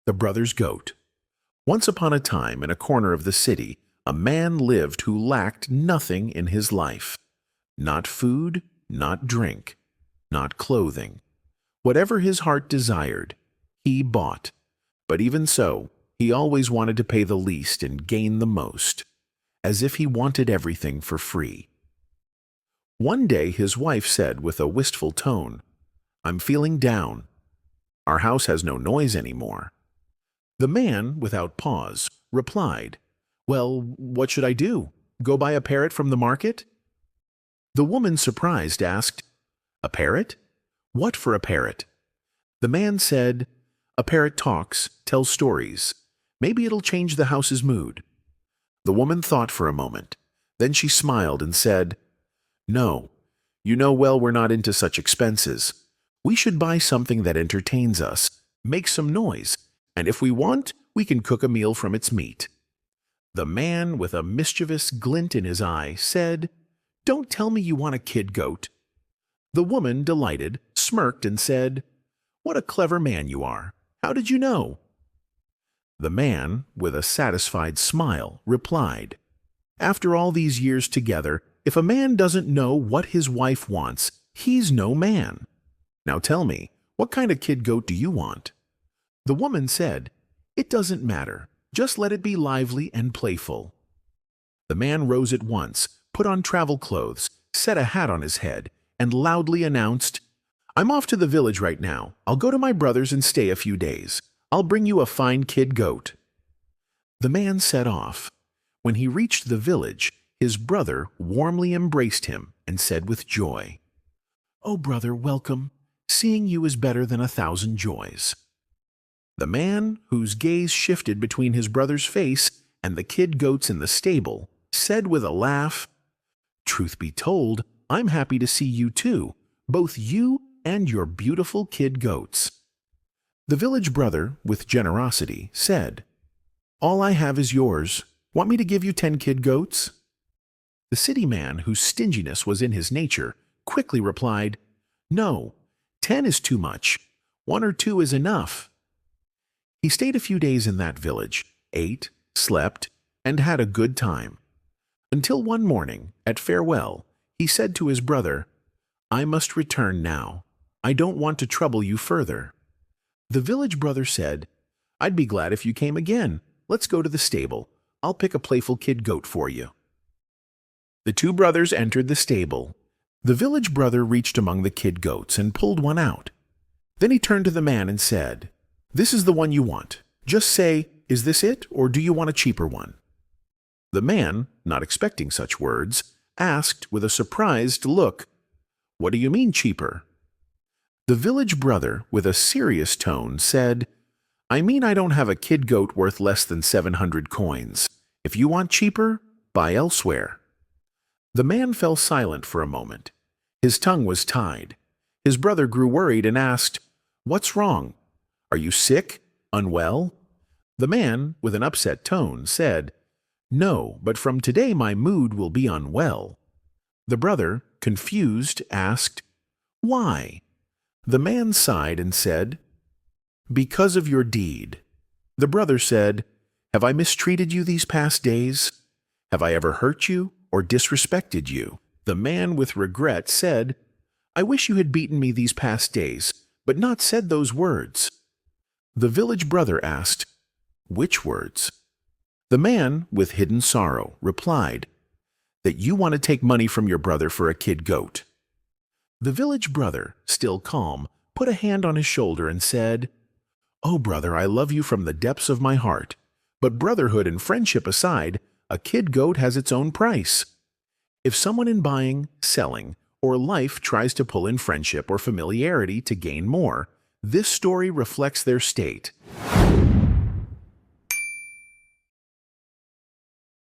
The Brother's Goat. Once upon a time, in a corner of the city, a man lived who lacked nothing in his life. Not food, not drink, not clothing. Whatever his heart desired, he bought. But even so, he always wanted to pay the least and gain the most, as if he wanted everything for free. One day his wife said with a wistful tone, "I'm feeling down. Our house has no noise anymore." The man, without pause, replied, "Well, what should I do? Go buy a parrot from the market?" The woman, surprised, asked, "A parrot? What for a parrot?" The man said, "A parrot talks, tells stories. Maybe it'll change the house's mood." The woman thought for a moment. Then she smiled and said, "No, you know well we're not into such expenses. We should buy something that entertains us, makes some noise, and if we want, we can cook a meal from its meat." The man, with a mischievous glint in his eye, said, "Don't tell me you want a kid goat." The woman, delighted, smirked and said, "What a clever man you are. How did you know?" The man, with a satisfied smile, replied, "After all these years together, if a man doesn't know what his wife wants, he's no man. Now tell me, what kind of kid goat do you want?" The woman said, "It doesn't matter. Just let it be lively and playful." The man rose at once, put on travel clothes, set a hat on his head, and loudly announced, "I'm off to the village right now. I'll go to my brother's and stay a few days. I'll bring you a fine kid goat." The man set off. When he reached the village, his brother warmly embraced him and said with joy, "Oh, brother, welcome. Seeing you is better than 1,000 joys." The man, whose gaze shifted between his brother's face and the kid goats in the stable, said with a laugh, "Truth be told, I'm happy to see you too, both you and your beautiful kid goats." The village brother, with generosity, said, "All I have is yours. Want me to give you 10 kid goats?" The city man, whose stinginess was in his nature, quickly replied, "No, 10 is too much. 1 or 2 is enough." He stayed a few days in that village, ate, slept, and had a good time. Until one morning, at farewell, he said to his brother, "I must return now. I don't want to trouble you further." The village brother said, "I'd be glad if you came again. Let's go to the stable. I'll pick a playful kid goat for you." The two brothers entered the stable. The village brother reached among the kid goats and pulled one out. Then he turned to the man and said, "This is the one you want. Just say, is this it, or do you want a cheaper one?" The man, not expecting such words, asked with a surprised look, "What do you mean cheaper?" The village brother, with a serious tone, said, "I mean I don't have a kid goat worth less than 700 coins. If you want cheaper, buy elsewhere." The man fell silent for a moment. His tongue was tied. His brother grew worried and asked, "What's wrong? Are you sick? Unwell?" The man, with an upset tone, said, "No, but from today my mood will be unwell." The brother, confused, asked, "Why?" The man sighed and said, "Because of your deed." The brother said, "Have I mistreated you these past days? Have I ever hurt you or disrespected you?" The man, with regret, said, "I wish you had beaten me these past days, but not said those words." The village brother asked, "Which words?" The man, with hidden sorrow, replied, "That you want to take money from your brother for a kid goat." The village brother, still calm, put a hand on his shoulder and said, "Oh, brother, I love you from the depths of my heart. But brotherhood and friendship aside, a kid goat has its own price. If someone in buying, selling, or life tries to pull in friendship or familiarity to gain more, this story reflects their state."